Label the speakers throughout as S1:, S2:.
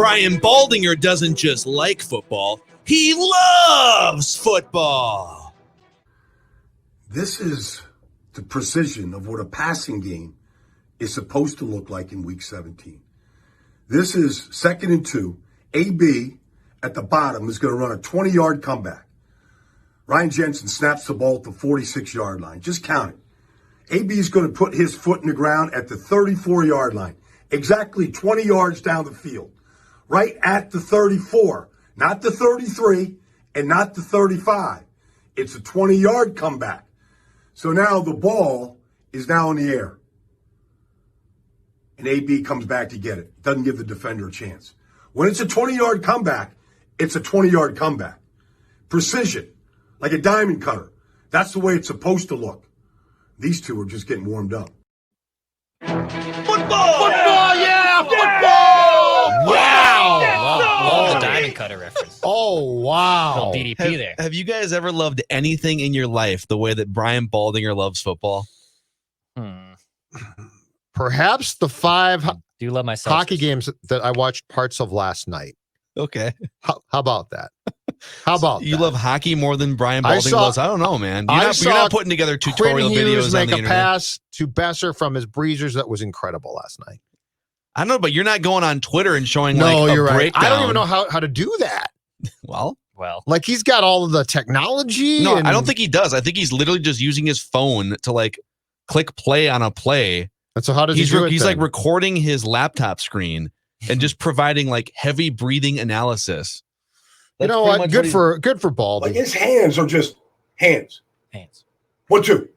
S1: Brian Baldinger doesn't just like football, he loves football.
S2: This is the precision of what a passing game is supposed to look like in Week 17. This is 2nd and 2. AB at the bottom is going to run a 20-yard comeback. Ryan Jensen snaps the ball at the 46-yard line. Just count it. AB is going to put his foot in the ground at the 34-yard line, exactly 20 yards down the field, right at the 34, not the 33 and not the 35. It's a 20-yard comeback. So now the ball is now in the air. And AB comes back to get it. Doesn't give the defender a chance. When it's a 20-yard comeback, it's a 20-yard comeback. Precision, like a diamond cutter. That's the way it's supposed to look. These two are just getting warmed up.
S1: Football!
S3: Football, yeah! Football!
S4: Wow! The diamond cutter reference.
S3: Oh, wow.
S4: Little DDP there.
S1: Have you guys ever loved anything in your life the way that Brian Baldinger loves football?
S3: Perhaps the 5
S4: Do love myself.
S3: hockey games that I watched parts of last night.
S1: Okay.
S3: How about that? How about
S1: You
S3: that?
S1: love hockey more than Brian Baldinger loves? I don't know, man. You're not putting together tutorial
S3: Quinn Hughes
S1: videos on the
S3: make a
S1: internet.
S3: pass to Besser from his breezers that was incredible last night.
S1: I don't know, but you're not going on Twitter and showing
S3: No,
S1: like a
S3: you're right.
S1: breakdown.
S3: I don't even know how to do that.
S1: Well,
S3: Like he's got all of the technology.
S1: no,
S3: and
S1: I don't think he does. I think he's literally just using his phone to like click play on a play.
S3: And so how does he
S1: He's
S3: do it
S1: he's
S3: then?
S1: like recording his laptop screen and just providing like heavy breathing analysis.
S3: You know
S1: pretty
S3: what?
S1: much
S3: Good for Baldy.
S2: Like his hands are just hands.
S4: Hands.
S2: 1, 2.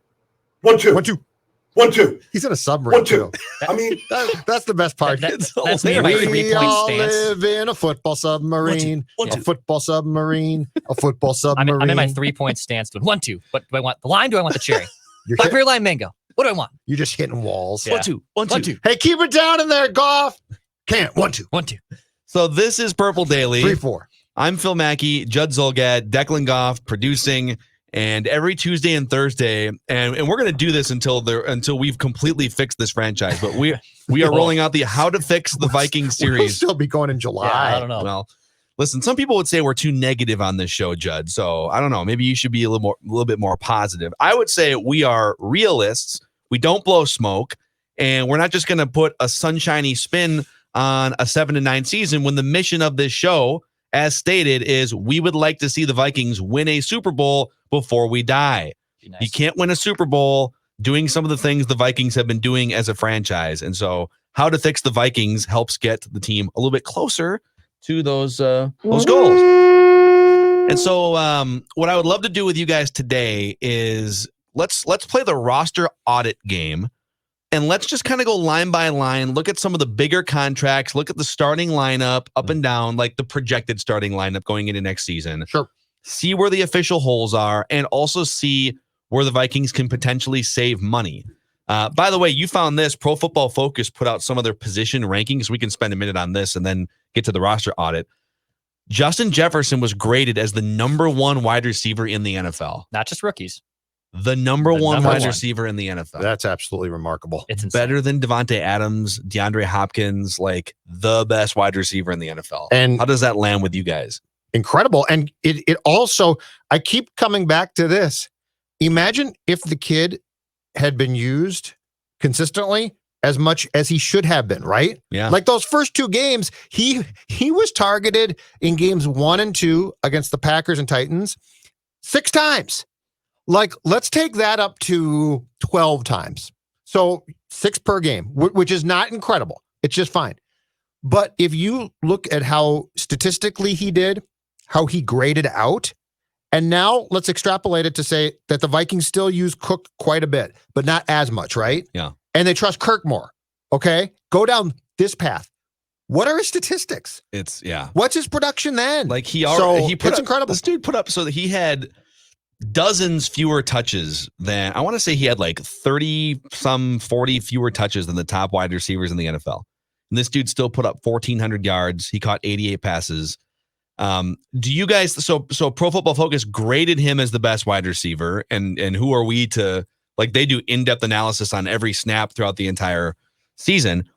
S2: 1, 2.
S3: 1, 2.
S2: 1, 2.
S3: He's in a submarine
S2: 1, 2.
S3: too.
S2: I mean,
S3: That's the best part.
S4: That's me in my
S3: We
S4: 3-point
S3: all
S4: stance.
S3: live in a football submarine.
S1: One, two.
S3: A football submarine. A football submarine.
S4: I'm in my 3-point stance. Doing 1, 2. What do I want? The line? Do I want the cherry?
S3: You're,
S4: 5 rear line mango. What do I want?
S3: you're just hitting walls.
S4: Yeah.
S1: 1, 2, 1, 2.
S4: 1, 2.
S3: Hey, keep it down in there, Goff. Can't. 1, 2.
S4: 1, 2.
S1: So this is Purple Daily.
S3: 3, 4.
S1: I'm Phil Mackey, Judd Zolgad, Declan Goff producing, and every Tuesday and Thursday, and we're going to do this until we've completely fixed this franchise. But we are rolling out the How to Fix the Vikings
S3: We'll
S1: series.
S3: still be going in July.
S4: Yeah, I don't know.
S1: Well, listen, some people would say we're too negative on this show, Judd. So I don't know. Maybe you should be a little bit more positive. I would say we are realists. We don't blow smoke, and we're not just going to put a sunshiny spin on a 7-9 season when the mission of this show, as stated, is we would like to see the Vikings win a Super Bowl before we die.
S4: Nice.
S1: You can't win a Super Bowl doing some of the things the Vikings have been doing as a franchise. And so How to Fix the Vikings helps get the team a little bit closer to those goals. And so what I would love to do with you guys today is let's play the roster audit game. And let's just kind of go line by line, look at some of the bigger contracts, look at the starting lineup up and down, like the projected starting lineup going into next season.
S3: Sure.
S1: See where the official holes are and also see where the Vikings can potentially save money. By the way, you found this. Pro Football Focus put out some of their position rankings. We can spend a minute on this and then get to the roster audit. Justin Jefferson was graded as the number 1 wide receiver in the NFL.
S4: Not just rookies.
S1: The number one
S4: number
S1: wide
S4: one.
S1: receiver in the NFL.
S3: That's absolutely remarkable.
S4: It's insane.
S1: Better than Devontae Adams, DeAndre Hopkins, like the best wide receiver in the NFL.
S3: And
S1: how does that land with you guys?
S3: incredible. And it also, I keep coming back to this. Imagine if the kid had been used consistently as much as he should have been, right?
S1: Yeah.
S3: Like those first 2 games, he was targeted in games 1 and 2 against the Packers and Titans 6 times. Like, let's take that up to 12 times. So 6 per game, which is not incredible. It's just fine. But if you look at how statistically he did, how he graded out, and now let's extrapolate it to say that the Vikings still use Cook quite a bit, but not as much, right?
S1: Yeah.
S3: And they trust Kirk more. Okay. Go down this path. What are his statistics?
S1: It's yeah.
S3: What's his production then?
S1: Like he
S3: it's
S1: put up,
S3: incredible.
S1: This dude put up so that he had dozens fewer touches than I want to say he had like 40 fewer touches than the top wide receivers in the NFL. And this dude still put up 1,400 yards. He caught 88 passes. Do you guys so Pro Football Focus graded him as the best wide receiver, and who are we to like they do in-depth analysis on every snap throughout the entire season.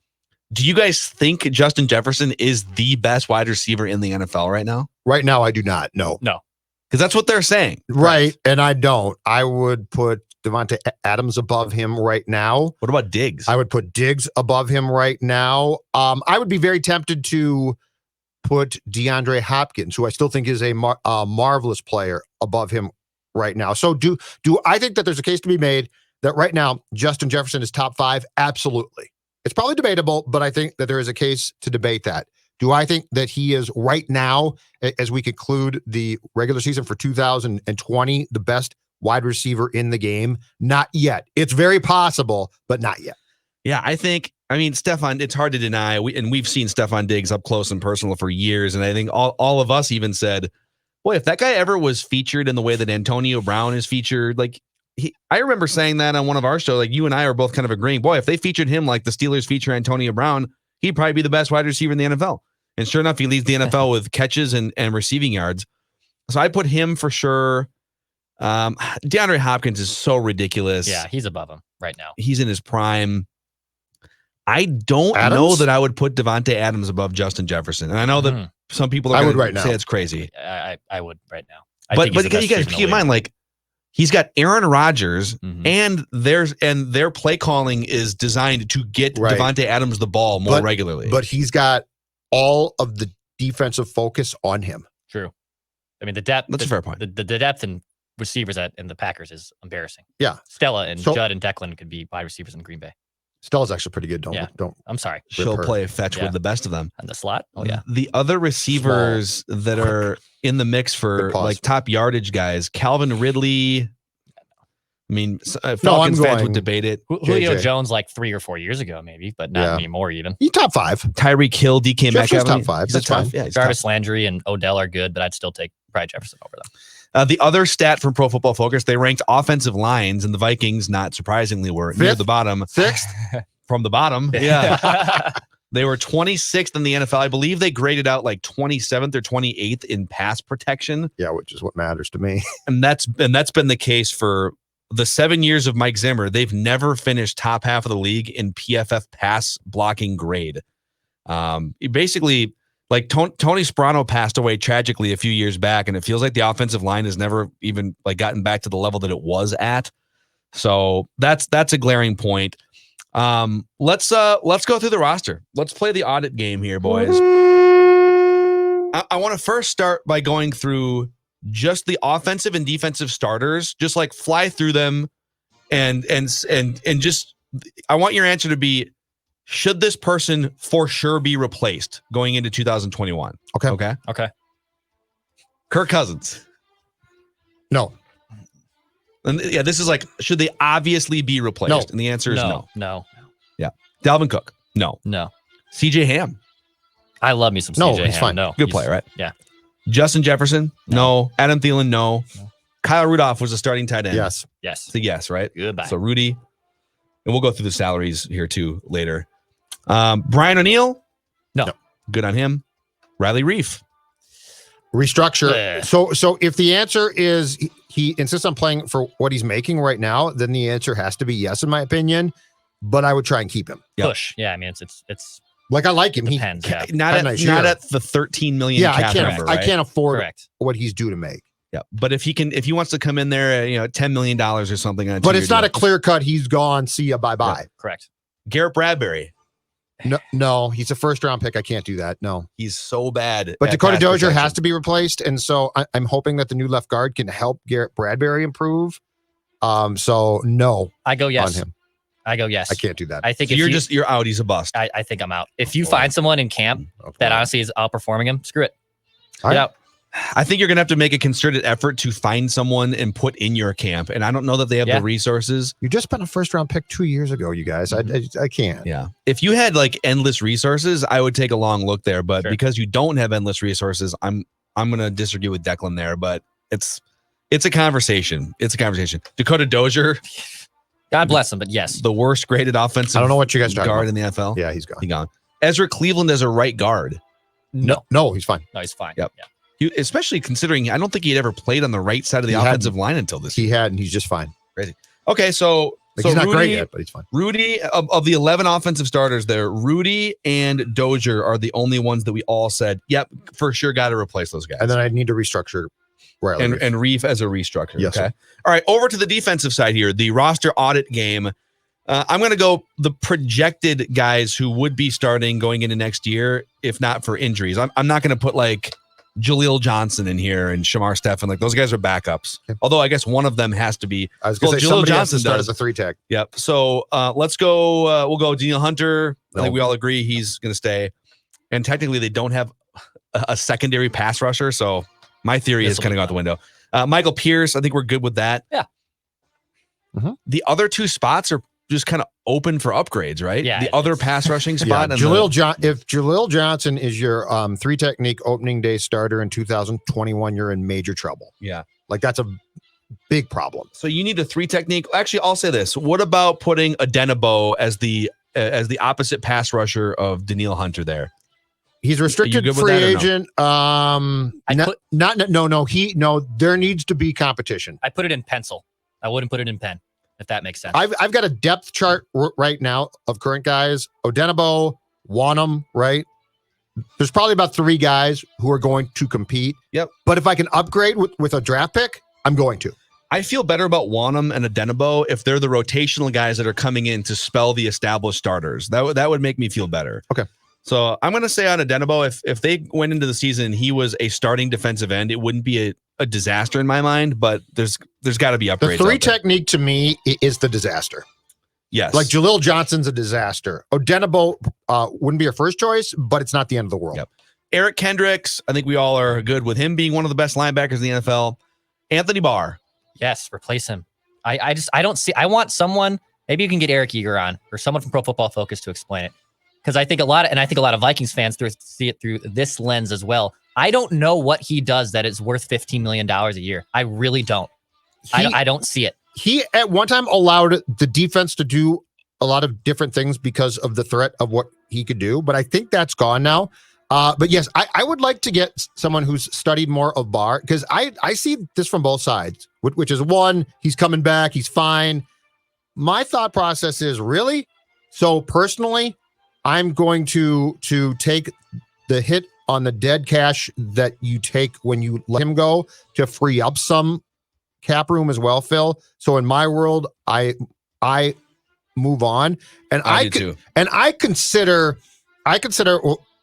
S1: Do you guys think Justin Jefferson is the best wide receiver in the NFL right now?
S3: Right now, I do not. No.
S1: Because that's what they're saying.
S3: Right. And I don't. I would put Devontae Adams above him right now.
S1: What about Diggs?
S3: I would put Diggs above him right now. I would be very tempted to put DeAndre Hopkins, who I still think is a marvelous player, above him right now. So do I think that there's a case to be made that right now Justin Jefferson is top 5? Absolutely. It's probably debatable, but I think that there is a case to debate that. Do I think that he is right now, as we conclude the regular season for 2020, the best wide receiver in the game? Not yet. It's very possible, but not yet.
S1: Yeah, Stephon, it's hard to deny. We've seen Stephon Diggs up close and personal for years. And I think all of us even said, boy, if that guy ever was featured in the way that Antonio Brown is featured, I remember saying that on one of our shows, like you and I are both kind of agreeing, boy, if they featured him like the Steelers feature Antonio Brown, he'd probably be the best wide receiver in the NFL. And sure enough, he leads the NFL with catches and receiving yards. So I put him for sure. DeAndre Hopkins is so ridiculous.
S4: Yeah, he's above him right now.
S1: He's in his prime. I don't know that I would put Devontae Adams above Justin Jefferson. And I know that some people are going to say it's crazy.
S4: I would right now.
S1: But you guys keep in mind, like, he's got Aaron Rodgers, and their play calling is designed to get Devontae Adams the ball more regularly.
S3: But he's got all of the defensive focus on him.
S4: True. I mean, the depth.
S1: That's a fair point.
S4: The depth in receivers in the Packers is embarrassing.
S3: Yeah.
S4: Stella and Judd and Declan could be wide receivers in Green Bay.
S3: Stella's actually pretty good.
S4: I'm sorry.
S1: She'll play fetch with the best of them.
S4: And the slot? Oh, yeah.
S1: The other receivers that are in the mix for like top yardage guys, Calvin Ridley. I mean, Falcons fans would debate it.
S4: Julio Jones like 3 or 4 years ago, maybe, but not anymore even.
S3: He's top 5.
S1: Tyreek Hill, DK Metcalf.
S3: top 5. That's fine.
S1: Yeah,
S4: Jarvis Landry and Odell are good, but I'd still take probably Jefferson over them.
S1: The other stat from Pro Football Focus, they ranked offensive lines, and the Vikings, not surprisingly, were near the bottom.
S3: 6th?
S1: From the bottom. Yeah. They were 26th in the NFL. I believe they graded out like 27th or 28th in pass protection.
S3: Yeah, which is what matters to me.
S1: And that's been the case for the 7 years of Mike Zimmer. They've never finished top half of the league in PFF pass blocking grade. Basically, like Tony Sprono passed away tragically a few years back, and it feels like the offensive line has never even like gotten back to the level that it was at. So that's a glaring point. Let's go through the roster. Let's play the audit game here, boys. I want to first start by going through just the offensive and defensive starters, just like fly through them and just, I want your answer to be, should this person for sure be replaced going into 2021? Okay. Kirk Cousins.
S3: No.
S1: And yeah, this is like, should they obviously be replaced?
S3: No.
S1: And the answer is no.
S4: No.
S1: Yeah. Dalvin Cook. No. CJ Ham.
S4: I love me some CJ Ham.
S3: He's fine.
S4: No.
S1: Good player, right?
S4: Yeah.
S1: Justin Jefferson? No. Adam Thielen? No. Kyle Rudolph was a starting tight end.
S3: Yes.
S1: So yes, right?
S4: Goodbye.
S1: So Rudy. And we'll go through the salaries here too later. Brian O'Neill?
S4: No.
S1: Good on him. Riley Reif.
S3: Restructure. So if the answer is he insists on playing for what he's making right now, then the answer has to be yes, in my opinion. But I would try and keep him.
S4: Push. Yeah, I mean it's
S3: like I like him.
S4: Depends,
S1: not at the $13 million cap number, right?
S3: I can't afford
S4: Correct.
S3: what he's due to make.
S1: Yeah, but if he wants to come in there, $10 million or something.
S3: But it's not a clear cut. He's gone. See ya. Bye bye.
S4: Yeah, correct.
S1: Garrett Bradbury.
S3: No, he's a first round pick. I can't do that. No,
S1: he's so bad.
S3: But Dakota Dozier has to be replaced, and so I'm hoping that the new left guard can help Garrett Bradbury improve. So no,
S4: I go yes
S3: on him.
S4: I go yes.
S3: I can't do that.
S4: I think
S1: so you're out. He's a bust.
S4: I think I'm out. If you find someone in camp that honestly is outperforming him, screw it.
S3: Get
S4: out.
S1: I think you're going to have to make a concerted effort to find someone and put in your camp. And I don't know that they have the resources.
S3: You just spent a first round pick 2 years ago, you guys. I can't.
S1: Yeah. If you had like endless resources, I would take a long look there. But because you don't have endless resources, I'm going to disagree with Declan there. But it's a conversation. Dakota Dozier.
S4: God bless him, but yes.
S1: The worst graded offensive
S3: I don't know what you guys are
S1: guard
S3: talking
S1: in the NFL.
S3: Yeah, he's gone.
S1: He's gone. Ezra Cleveland as a right guard.
S3: No, he's fine.
S4: No, he's fine.
S1: Yep.
S4: Yeah.
S1: Especially considering I don't think he'd ever played on the right side of the offensive line until this year.
S3: He had, and he's just fine.
S1: Crazy. Okay, so
S3: Like,
S1: So
S3: he's not
S1: Rudy-
S3: great yet, but he's fine.
S1: Rudy, of the 11 offensive starters there, Rudy and Dozier are the only ones that we all said, yep, for sure got to replace those guys.
S3: And then I need to restructure Riley.
S1: and Reef as a restructure.
S3: Yes,
S1: okay.
S3: sir.
S1: All right. Over to the defensive side here, the roster audit game. I'm going to go the projected guys who would be starting going into next year, if not for injuries. I'm not going to put like Jaleel Johnson in here and Shamar Stephen. Like those guys are backups.
S3: Okay.
S1: Although I guess one of them has to be.
S3: I was going to say
S1: Jaleel
S3: somebody has
S1: Johnson
S3: to start
S1: does.
S3: as a 3-tech.
S1: Yep. So let's go. We'll go Daniel Hunter. I
S3: No.
S1: think we all agree he's going to stay. And technically, they don't have a secondary pass rusher. So my theory is kind of go out the window. Michael Pierce, I think we're good with that.
S4: Yeah.
S3: Mhm.
S1: The other two spots are just kind of open for upgrades, right?
S4: Yeah,
S1: The other pass rushing
S3: Yeah,
S1: spot. and
S3: if Jaleel Johnson is your 3-technique opening day starter in 2021, you're in major trouble.
S1: Yeah.
S3: Like that's a big problem.
S1: So you need a 3-technique. Actually, I'll say this. What about putting Adenabo as the opposite pass rusher of Daniil Hunter there?
S3: He's restricted
S1: good with
S3: free
S1: that or no?
S3: agent. There needs to be competition.
S4: I put it in pencil. I wouldn't put it in pen, if that makes sense.
S3: I've got a depth chart right now of current guys. Odenabo, Wanham, right? There's probably about 3 guys who are going to compete.
S1: Yep.
S3: But if I can upgrade with a draft pick, I'm going to.
S1: I feel better about Wanham and Adenabo if they're the rotational guys that are coming in to spell the established starters. That would make me feel better.
S3: Okay.
S1: So I'm going to say on Adenabo, if they went into the season and he was a starting defensive end, it wouldn't be a disaster in my mind, but there's got to be upgrades.
S3: The
S1: out
S3: 3
S1: there.
S3: technique to me is the disaster.
S1: Yes.
S3: Like Jaleel Johnson's a disaster. Odenabo wouldn't be your first choice, but it's not the end of the world.
S1: Yep. Eric Kendricks, I think we all are good with him being one of the best linebackers in the NFL. Anthony Barr.
S4: Yes, replace him. I don't see. I want someone. Maybe you can get Eric Eager on or someone from Pro Football Focus to explain it, because I think a lot of Vikings fans see it through this lens as well. I don't know what he does that is worth $15 million a year. I really don't. I don't see it.
S3: He at one time allowed the defense to do a lot of different things because of the threat of what he could do, but I think that's gone now. But yes, I would like to get someone who's studied more of Barr, because I see this from both sides, which is one, he's coming back, he's fine. My thought process is really, so personally, I'm going to take the hit on the dead cash that you take when you let him go to free up some cap room as well, Phil. So in my world, I move on, and
S1: I do too.
S3: And I consider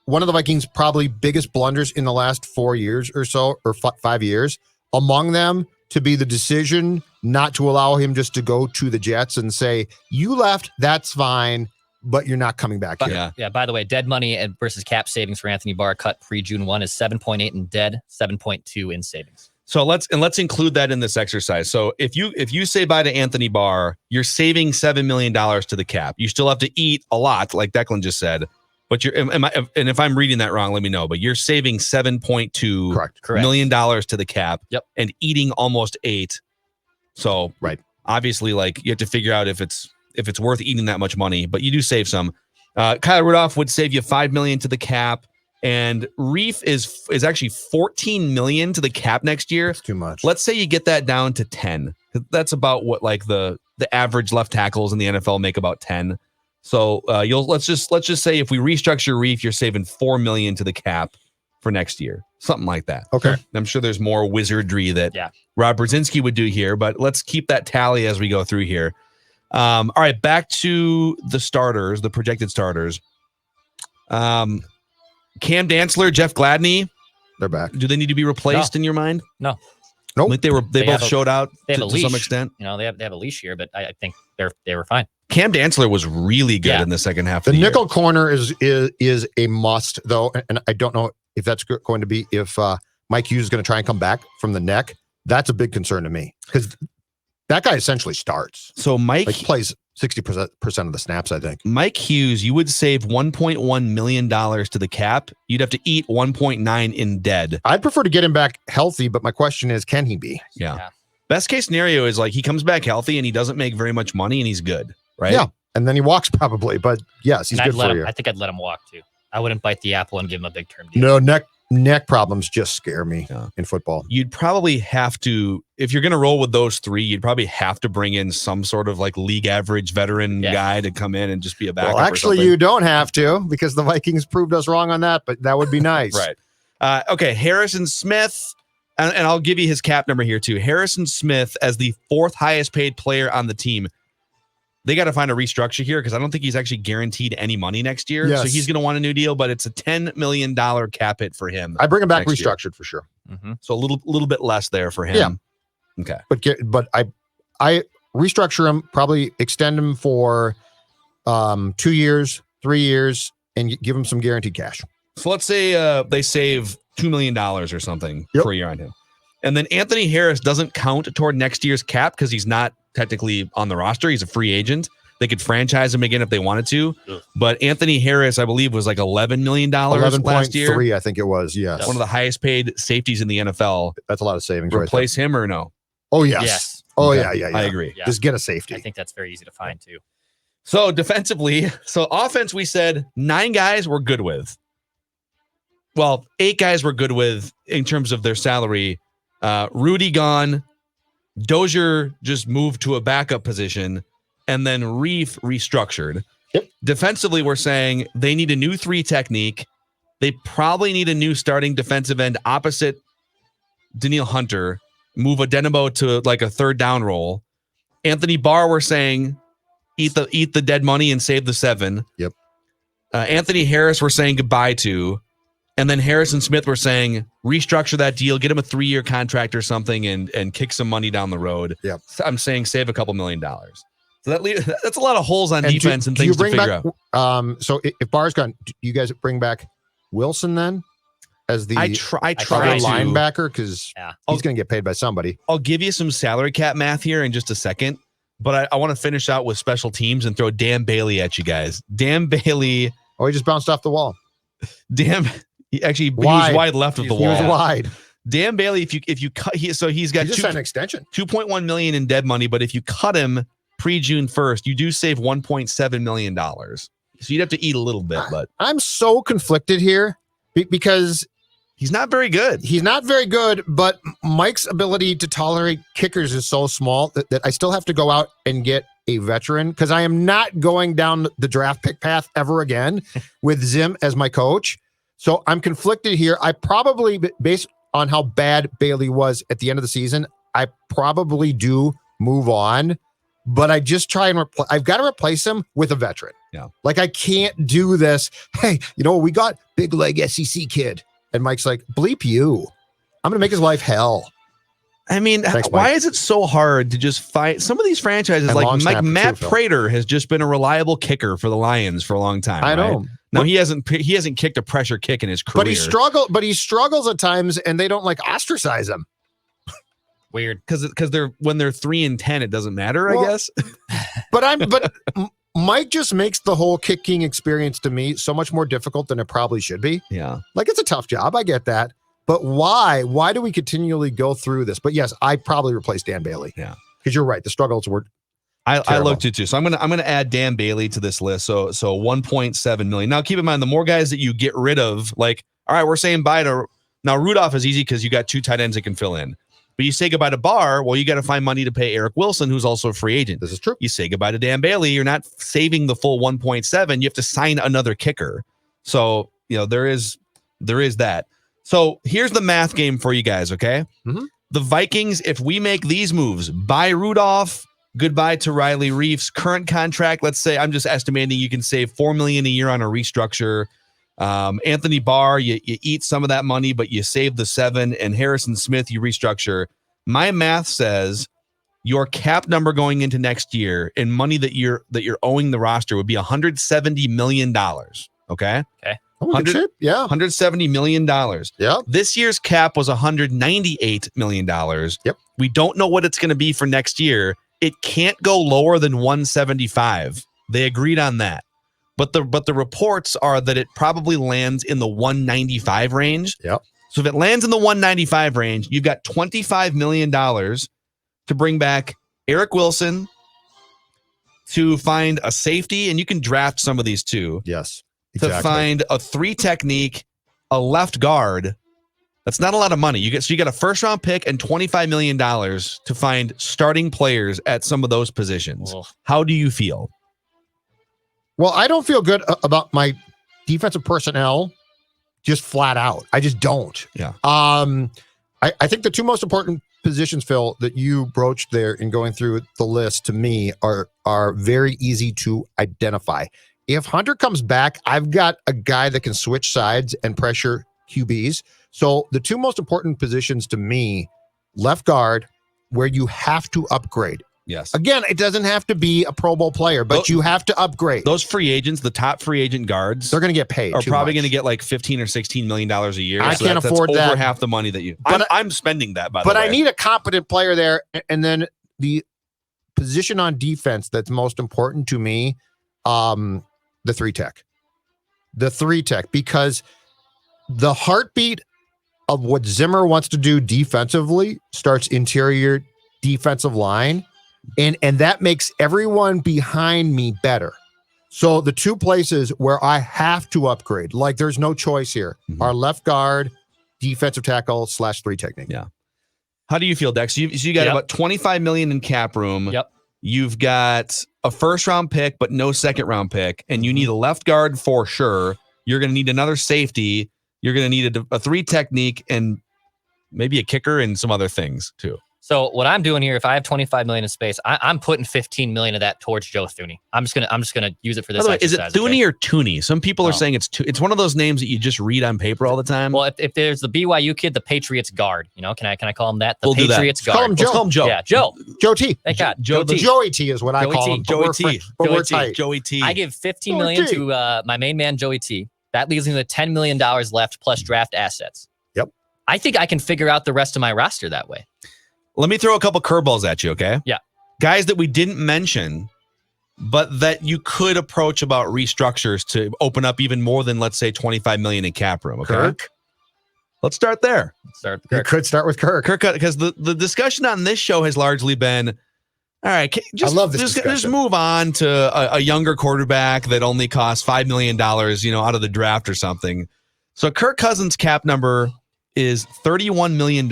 S3: one of the Vikings' probably biggest blunders in the last 4 years or so, or 5 years, among them to be the decision not to allow him just to go to the Jets and say, you left, that's fine, but you're not coming back here.
S4: Yeah. By the way, dead money versus cap savings for Anthony Barr cut pre-June 1 is 7.8 in dead, 7.2 in savings.
S1: So let's include that in this exercise. So if you say bye to Anthony Barr, you're saving $7 million to the cap. You still have to eat a lot, like Declan just said. But and if I'm reading that wrong, let me know. But you're saving $7.2
S3: Correct.
S1: million to the cap.
S4: Yep.
S1: And eating almost $8 million. So
S3: right.
S1: Obviously, like you have to figure out if it's worth eating that much money, but you do save some. Kyle Rudolph would save you $5 million to the cap, and Reef is actually $14 million to the cap next year.
S3: That's too much.
S1: Let's say you get that down to 10. That's about what like the average left tackles in the NFL make, about 10. So let's just say if we restructure Reef, you're saving $4 million to the cap for next year, something like that.
S3: Okay.
S1: I'm sure there's more wizardry that Rob Brzezinski would do here, but let's keep that tally as we go through here. All right, back to the starters, the projected starters. Cam Dantzler, Jeff Gladney,
S3: they're back.
S1: do they need to be replaced in your mind?
S4: No.
S3: Nope.
S1: Like they both showed out to some extent.
S4: You know, they have a leash here, but I think they were fine.
S1: Cam Dantzler was really good in the second half
S3: The
S1: of the
S3: nickel
S1: year.
S3: corner is a must, though, and I don't know if that's going to be if Mike Hughes is going to try and come back from the neck. That's a big concern to me, because that guy essentially starts.
S1: So Mike
S3: plays 60% of the snaps, I think.
S1: Mike Hughes, you would save $1.1 million to the cap. You'd have to eat 1.9 in dead.
S3: I'd prefer to get him back healthy, but my question is, can he be?
S1: Yeah. Best case scenario is like he comes back healthy and he doesn't make very much money and he's good, right?
S3: Yeah, and then he walks probably, but yes, he's good for you.
S4: I think I'd let him walk too. I wouldn't bite the apple and give him a big term deal.
S3: No, neck problems just scare me in football.
S1: You'd probably have to, if you're going to roll with those three, you'd probably have to bring in some sort of like league average veteran guy to come in and just be a backup.
S3: Well, actually, you don't have to because the Vikings proved us wrong on that, but that would be nice.
S1: Right. Okay, Harrison Smith, and I'll give you his cap number here too. Harrison Smith as the fourth highest paid player on the team. They got to find a restructure here because I don't think he's actually guaranteed any money next year.
S3: Yes.
S1: So he's going to want a new deal, but it's a $10 million cap hit for him.
S3: I bring him back restructured for sure.
S4: Mm-hmm.
S1: So a little bit less there for him.
S3: Yeah.
S1: Okay.
S3: But I restructure him, probably extend him for 2 years, 3 years, and give him some guaranteed cash.
S1: So let's say they save $2 million or something per year on him. And then Anthony Harris doesn't count toward next year's cap because he's not technically on the roster. He's a free agent. They could franchise him again if they wanted to. Yeah. But Anthony Harris, I believe, was like $11 million last year.
S3: 11.3, I think it was, yes.
S1: One of the highest paid safeties in the NFL.
S3: That's a lot of savings.
S1: Replace him or no?
S3: Oh, yes. Oh, okay. Yeah.
S1: I agree.
S4: Yeah.
S3: Just get a safety.
S4: I think that's very easy to find, too.
S1: So defensively, offense, we said 9 guys we're good with. Well, 8 guys we're good with in terms of their salary. Rudy gone. Dozier just moved to a backup position, and then Reef restructured.
S3: Yep.
S1: Defensively, we're saying they need a new 3 technique. They probably need a new starting defensive end opposite Daniil Hunter. Move Adenabo to like a third down role. Anthony Barr, we're saying eat the dead money and save the 7.
S3: Yep.
S1: Anthony Harris, we're saying goodbye to. And then Harrison Smith, we're saying restructure that deal, get him a 3-year contract or something, and kick some money down the road.
S3: Yep.
S1: So I'm saying save a couple $1 million. So that's a lot of holes on defense and things to figure
S3: out. So if Barr's gone, do you guys bring back Wilson then as the
S1: I try to
S3: linebacker because he's going to get paid by somebody.
S1: I'll give you some salary cap math here in just a second, but I want to finish out with special teams and throw Dan Bailey at you guys. Dan Bailey.
S3: Oh, he just bounced off the wall.
S1: He was wide left of the wall.
S3: He was wide.
S1: Dan Bailey, if you cut, he's got
S3: an extension,
S1: $2.1 million in dead money. But if you cut him pre-June 1st, you do save $1.7 million. So you'd have to eat a little bit. But
S3: I'm so conflicted here because
S1: he's not very good.
S3: He's not very good, but Mike's ability to tolerate kickers is so small that I still have to go out and get a veteran because I am not going down the draft pick path ever again with Zim as my coach. So I'm conflicted here. I probably, based on how bad Bailey was at the end of the season, I probably do move on, but I just try and I've got to replace him with a veteran.
S1: Yeah.
S3: Like I can't do this. Hey, we got big leg SEC kid. And Mike's like, bleep you. I'm going to make his life hell.
S1: I mean,
S3: Thanks,
S1: why is it so hard to just fight some of these franchises?
S3: And
S1: like Matt Prater has just been a reliable kicker for the Lions for a long time.
S3: I know.
S1: Right? Now he hasn't kicked a pressure kick in his career.
S3: But he struggles at times, and they don't like ostracize him.
S4: Weird,
S1: because when they're 3-10, it doesn't matter. I guess.
S3: But Mike just makes the whole kicking experience to me so much more difficult than it probably should be.
S1: Yeah,
S3: like it's a tough job. I get that. But why? Why do we continually go through this? But yes, I probably replace Dan Bailey.
S1: Yeah,
S3: because you're right. The struggles were.
S1: I looked at too. So I'm gonna add Dan Bailey to this list. So $1.7 million. Now keep in mind the more guys that you get rid of, like all right, we're saying bye to now Rudolph is easy because you got 2 tight ends that can fill in. But you say goodbye to Barr. Well, you got to find money to pay Eric Wilson, who's also a free agent.
S3: This is true.
S1: You say goodbye to Dan Bailey. You're not saving the full 1.7. You have to sign another kicker. So there is that. So here's the math game for you guys, okay?
S3: Mm-hmm.
S1: The Vikings, if we make these moves, buy Rudolph, goodbye to Riley Reif's current contract. Let's say I'm just estimating you can save $4 million a year on a restructure. Anthony Barr, you eat some of that money, but you save the 7. And Harrison Smith, you restructure. My math says your cap number going into next year in money that you're owing the roster would be $170 million. Okay.
S3: Yeah.
S1: $170 million.
S3: Yeah.
S1: This year's cap was $198 million.
S3: Yep.
S1: We don't know what it's going to be for next year. It can't go lower than 175. They agreed on that. But the reports are that it probably lands in the 195 range.
S3: Yep.
S1: So if it lands in the 195 range, you've got $25 million to bring back Eric Wilson, to find a safety, and you can draft some of these too.
S3: Yes. Exactly.
S1: To find a 3 technique, a left guard, that's not a lot of money. You got a first round pick and $25 million to find starting players at some of those positions.
S4: Ugh.
S1: How do you feel?
S3: Well, I don't feel good about my defensive personnel just flat out. I just don't.
S1: Yeah.
S3: I think the two most important positions, Phil, that you broached there in going through the list to me are very easy to identify. If Hunter comes back, I've got a guy that can switch sides and pressure QBs. So the two most important positions to me, left guard, where you have to upgrade.
S1: Yes.
S3: Again, it doesn't have to be a Pro Bowl player, but you have to upgrade.
S1: Those free agents, the top free agent guards,
S3: they're going to get paid.
S1: Are probably going to get like $15 or $16 million a year.
S3: I can't afford
S1: that's
S3: that.
S1: over half the money that you. I'm spending that, by the way.
S3: But I need a competent player there. And then the position on defense that's most important to me, the 3-tech. The 3-tech, because the heartbeat of what Zimmer wants to do defensively starts interior defensive line. And that makes everyone behind me better. So the two places where I have to upgrade, like there's no choice here, are left guard, defensive tackle / 3 technique.
S1: Yeah. How do you feel, Dex? So you got about $25 million in cap room.
S4: Yep.
S1: You've got a first round pick, but no second round pick, and you need a left guard for sure. You're going to need another safety. You're going to need a 3 technique and maybe a kicker and some other things too.
S4: So what I'm doing here, if I have $25 million in space, I'm putting $15 million of that towards Joe Thuney. I'm just gonna use it for this.
S1: By the way, is it
S4: exercise,
S1: Thuney or Tooney? Some people are saying it's one of those names that you just read on paper all the time.
S4: Well, if there's the BYU kid, the Patriots guard, can I call him that? The
S1: We'll
S4: Patriots guard.
S3: Call him Joe.
S1: Let's call him Joe.
S4: Yeah, Joe.
S3: Joe T.
S4: Thank God.
S3: Joey T is what I call him.
S1: Joey T.
S3: Joey
S1: T.
S4: I give $15 million to my main man, Joey T. That leaves me with $10 million left plus draft assets.
S3: Yep.
S4: I think I can figure out the rest of my roster that way.
S1: Let me throw a couple curveballs at you, okay?
S4: Yeah.
S1: Guys that we didn't mention, but that you could approach about restructures to open up even more than, let's say, $25 million in cap room, okay?
S3: Kirk.
S1: Let's start there.
S4: Start with
S3: You
S4: Kirk.
S3: could start with Kirk.
S1: Kirk, because the discussion on this show has largely been, all right,
S3: I love this
S1: just
S3: discussion.
S1: move on to a younger quarterback that only costs $5 million, out of the draft or something. So Kirk Cousins' cap number is $31 million.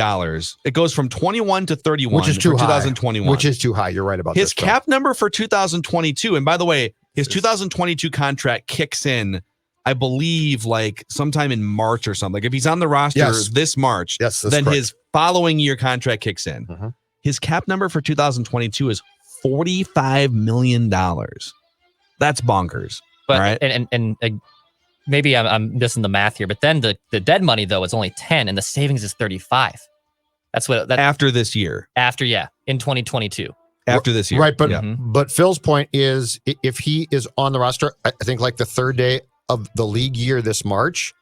S1: It goes from 21 to 31,
S3: which is too
S1: for
S3: high.
S1: 2021.
S3: Which is too high. You're right about
S1: his
S3: this.
S1: cap number for 2022. And by the way, his 2022 contract kicks in, I believe, like sometime in March or something. Like if he's on the roster this March,
S3: that's
S1: then
S3: correct.
S1: his following year contract kicks in. His cap number for 2022 is $45 million. That's bonkers.
S4: But
S1: all right.
S4: and maybe I'm missing the math here, but then the dead money though is only 10 and the savings is 35. That's what
S1: after this year.
S4: In 2022.
S1: After this year.
S3: Right, but Phil's point is if he is on the roster, I think like the third day of the league year this March,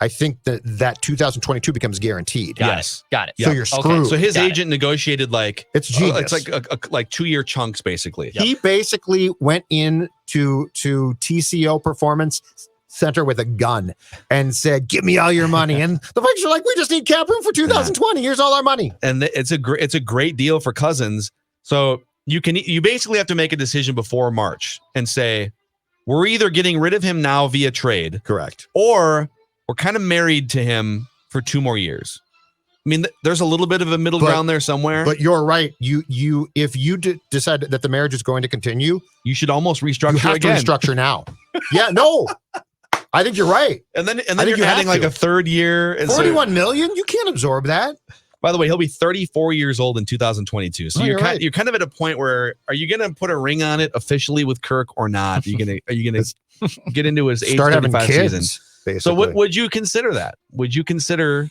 S3: I think that 2022 becomes guaranteed.
S4: Got it.
S3: So you're screwed.
S1: So his agent negotiated
S3: it's genius.
S1: it's like 2-year chunks basically.
S3: He basically went into TCO Performance Center with a gun and said, "Give me all your money." And the Vikings are like, "We just need cap room for 2020. Here's all our money."
S1: And it's a great deal for Cousins. So you basically have to make a decision before March and say, we're either getting rid of him now via trade,
S3: correct,
S1: or we're kind of married to him for 2 more years. I mean, there's a little bit of a middle ground there somewhere.
S3: But you're right. If you decide that the marriage is going to continue,
S1: you should almost restructure
S3: you have
S1: again.
S3: to restructure now. Yeah, no. I think you're right.
S1: And then you're adding like a third year. And
S3: $41 million? You can't absorb that.
S1: By the way, he'll be 34 years old in 2022. So you're kind of at a point where, are you going to put a ring on it officially with Kirk or not? Are you going to get into his age 35 season?
S3: Basically.
S1: So would you consider that? Would you consider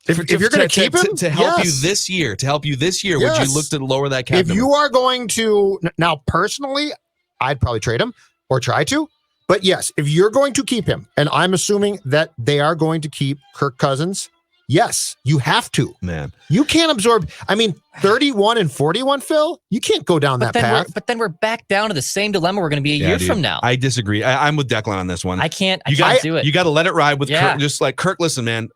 S3: if you're going to keep him
S1: to help you this year? To help you this year, would you look to lower that cap?
S3: If you are going to now, personally, I'd probably trade him or try to. But yes, if you're going to keep him, and I'm assuming that they are going to keep Kirk Cousins, yes, you have to.
S1: Man,
S3: you can't absorb. I mean, 31 and 41, Phil. You can't go down that path.
S4: But then we're back down to the same dilemma we're going to be a year from now.
S1: I disagree. I'm with Declan on this one.
S4: I can't do it.
S1: You got to let it ride with Kirk. Just like Kirk. Listen, man,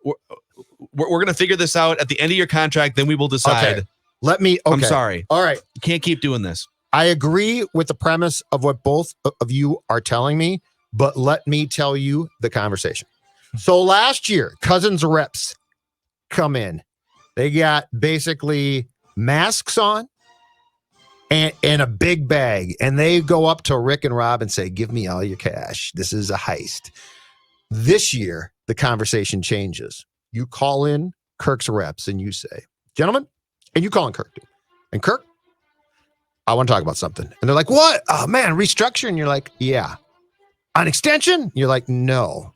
S1: we're going to figure this out at the end of your contract. Then we will decide.
S3: Okay.
S1: I'm sorry.
S3: All right.
S1: You can't keep doing this.
S3: I agree with the premise of what both of you are telling me, but let me tell you the conversation. So last year, Cousins reps come in. They got basically masks on and a big bag. And they go up to Rick and Rob and say, give me all your cash. This is a heist. This year, the conversation changes. You call in Kirk's reps and you say, gentlemen, and you call in Kirk. And Kirk, I want to talk about something. And they're like, what? Oh, man, restructure. And you're like, yeah. An extension? You're like, no.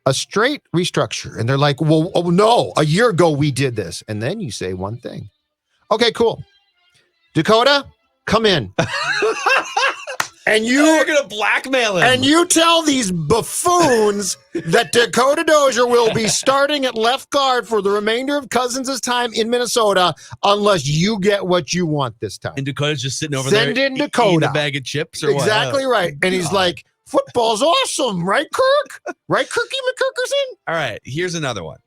S3: A straight restructure. And they're like, well, oh, no, a year ago we did this. And then you say one thing. Okay, cool. Dakota, come in. And
S1: You're going to blackmail him.
S3: And you tell these buffoons that Dakota Dozier will be starting at left guard for the remainder of Cousins' time in Minnesota unless you get what you want this time.
S1: And Dakota's just sitting over
S3: Send
S1: there
S3: in Dakota.
S1: eating a bag of chips or
S3: exactly
S1: what?
S3: right. And he's like, football's awesome, right, Kirk? Right, Kirky McKirkerson?
S1: All right, here's another one.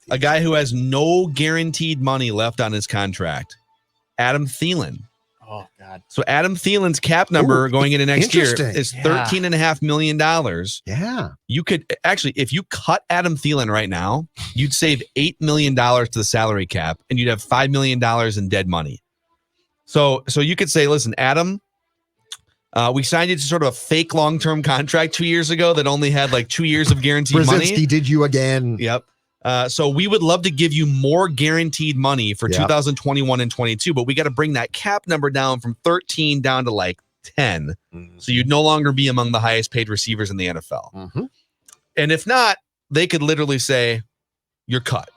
S1: A guy who has no guaranteed money left on his contract, Adam Thielen.
S4: Oh, God.
S1: So Adam Thielen's cap number going into next year
S3: interesting.
S1: is $13.5 million.
S3: Yeah.
S1: You could actually, if you cut Adam Thielen right now, you'd save $8 million to the salary cap and you'd have $5 million in dead money. So you could say, listen, Adam, we signed you to sort of a fake long-term contract 2 years ago that only had like 2 years of guaranteed money.
S3: Brzezinski did you again.
S1: Yep. So we would love to give you more guaranteed money for 2021 and 22, but we got to bring that cap number down from 13 down to like 10. So you'd no longer be among the highest paid receivers in the NFL. And if not, they could literally say, you're cut.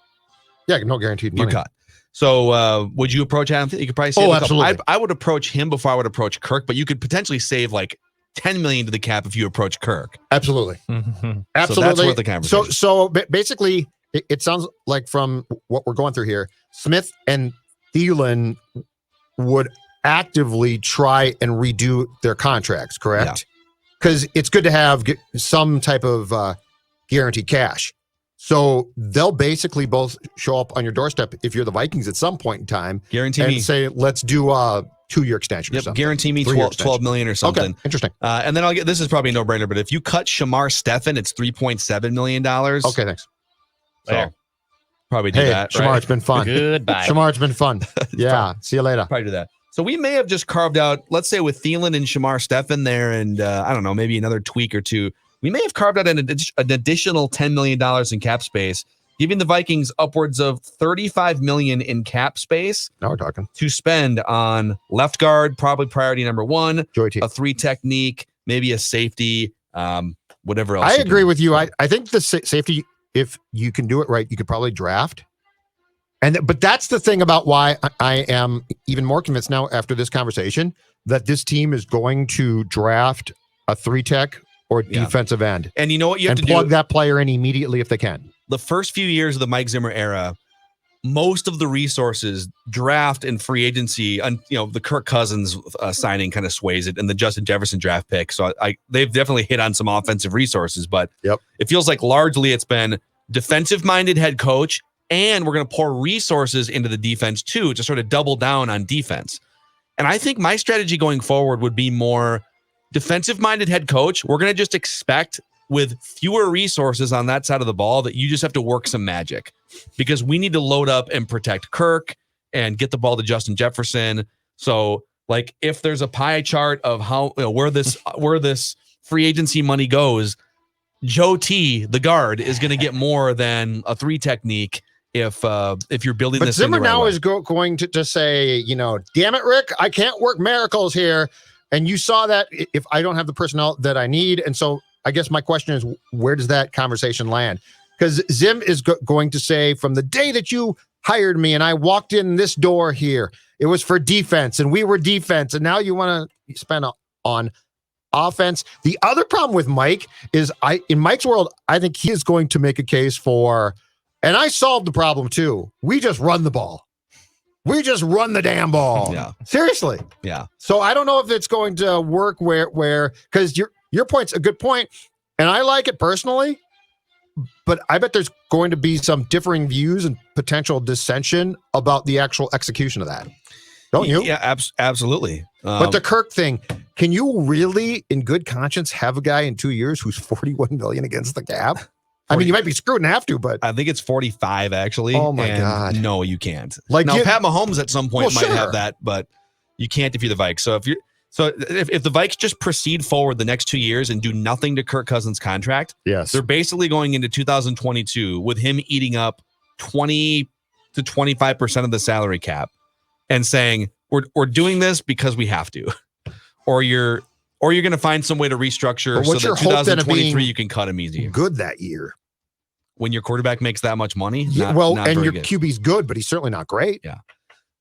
S3: Yeah, no guaranteed money.
S1: You're cut. So would you approach Adam? You could probably say,
S3: absolutely.
S1: I would approach him before I would approach Kirk, but you could potentially save like $10 million to the cap if you approach Kirk.
S3: Absolutely.
S1: Absolutely.
S3: Absolutely.
S1: So that's worth the conversation.
S3: So basically, it sounds like from what we're going through here, Smith and Thielen would actively try and redo their contracts, correct? Because it's good to have some type of guaranteed cash. So they'll basically both show up on your doorstep if you're the Vikings at some point in time.
S1: Guarantee me.
S3: Say, let's do a 2-year extension or something.
S1: Guarantee me 12 million or something.
S3: Okay, interesting.
S1: And then this is probably a no-brainer, but if you cut Shamar Stephen, it's $3.7 million.
S3: Okay, thanks.
S1: So probably do that.
S3: Shamar,
S1: right?
S3: it's been fun.
S4: Goodbye.
S3: Shamar, it's been fun. Yeah. See you later.
S1: Probably do that. So we may have just carved out, let's say with Thielen and Shamar Stephen there, and I don't know, maybe another tweak or two. We may have carved out an additional $10 million in cap space, giving the Vikings upwards of $35 million in cap space.
S3: Now we're talking.
S1: To spend on left guard, probably priority number one,
S3: Joy team.
S1: a 3 technique, maybe a safety, whatever else.
S3: I agree with you. I think the safety, if you can do it right, you could probably draft. But that's the thing about why I am even more convinced now after this conversation that this team is going to draft a 3-tech or defensive end.
S1: And you know what you have to
S3: plug
S1: do?
S3: that player in immediately if they can.
S1: The first few years of the Mike Zimmer era, most of the resources, draft and free agency, the Kirk Cousins signing kind of sways it, and the Justin Jefferson draft pick. So they've definitely hit on some offensive resources, but it feels like largely it's been defensive-minded head coach, and we're going to pour resources into the defense too to sort of double down on defense. And I think my strategy going forward would be more defensive-minded head coach. We're going to just expect with fewer resources on that side of the ball that you just have to work some magic because we need to load up and protect Kirk and get the ball to Justin Jefferson. So like if there's a pie chart of how where this free agency money goes, Joe T, the guard, is going to get more than a 3 technique if you're building
S3: but
S1: this.
S3: Zimmer
S1: in the right
S3: now
S1: way.
S3: is going to just say, damn it, Rick, I can't work miracles here. And you saw that if I don't have the personnel that I need. And so I guess my question is, where does that conversation land? Because Zim is going to say, from the day that you hired me and I walked in this door here, it was for defense and we were defense. And now you want to spend on offense. The other problem with Mike is in Mike's world, I think he is going to make a case for, and I solved the problem too. We just run the ball. We just run the damn ball.
S1: Yeah.
S3: Seriously.
S1: Yeah.
S3: So I don't know if it's going to work where because your point's a good point, and I like it personally, but I bet there's going to be some differing views and potential dissension about the actual execution of that. Don't you?
S1: Yeah, absolutely.
S3: But the Kirk thing, can you really, in good conscience, have a guy in 2 years who's $41 million against the cap? I mean, you might be screwed and have to, but
S1: I think it's 45 actually.
S3: Oh, my
S1: and
S3: God.
S1: No, you can't.
S3: Like,
S1: now, Pat Mahomes at some point might
S3: sure.
S1: have that, but you can't if you're the Vikes. So if the Vikes just proceed forward the next 2 years and do nothing to Kirk Cousins' contract,
S3: yes,
S1: they're basically going into 2022 with him eating up 20 to 25% of the salary cap and saying, we're doing this because we have to. Or you're going to find some way to restructure so that 2023 you can cut him easier.
S3: Good that year.
S1: When your quarterback makes that much money?
S3: Not and your QB's good, but he's certainly not great.
S1: Yeah.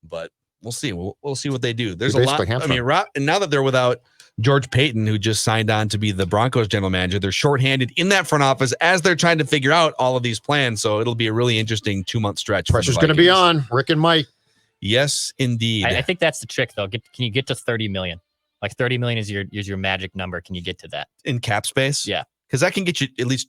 S1: But we'll see. We'll see what they do. There's a lot.
S3: I mean,
S1: and now that they're without George Payton, who just signed on to be the Broncos general manager, they're shorthanded in that front office as they're trying to figure out all of these plans. So it'll be a really interesting 2-month stretch.
S3: Pressure's going to be on Rick and Mike.
S1: Yes, indeed.
S4: I think that's the trick, though. Can you get to 30 million? Like 30 million is your magic number. Can you get to that
S1: in cap space?
S4: Yeah,
S1: because that can get you at least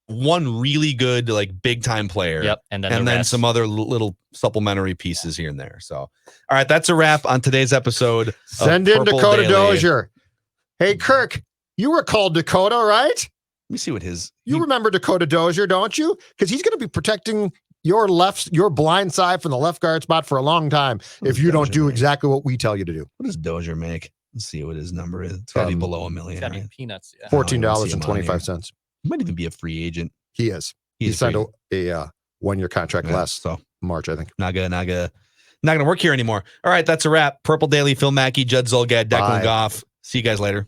S1: one really good, like big time player.
S4: Yep, and then
S1: some other little supplementary pieces here and there. So, all right, that's a wrap on today's episode.
S3: Send in Dakota Dozier. Hey, Kirk, you were called Dakota, right?
S1: Let me see what his.
S3: You remember Dakota Dozier, don't you? Because he's going to be protecting your blind side from the left guard spot for a long time if you don't do exactly what we tell you to do.
S1: What does Dozier make? Let's see what his number is. It's got to be below $1 million.
S4: Got to be peanuts. Yeah.
S3: $14.25.
S1: He might even be a free agent.
S3: He is. He signed a 1-year contract last March, I think.
S1: Not gonna work here anymore. All right, that's a wrap. Purple Daily, Phil Mackey, Judd Zolgad, Declan Goff. See you guys later.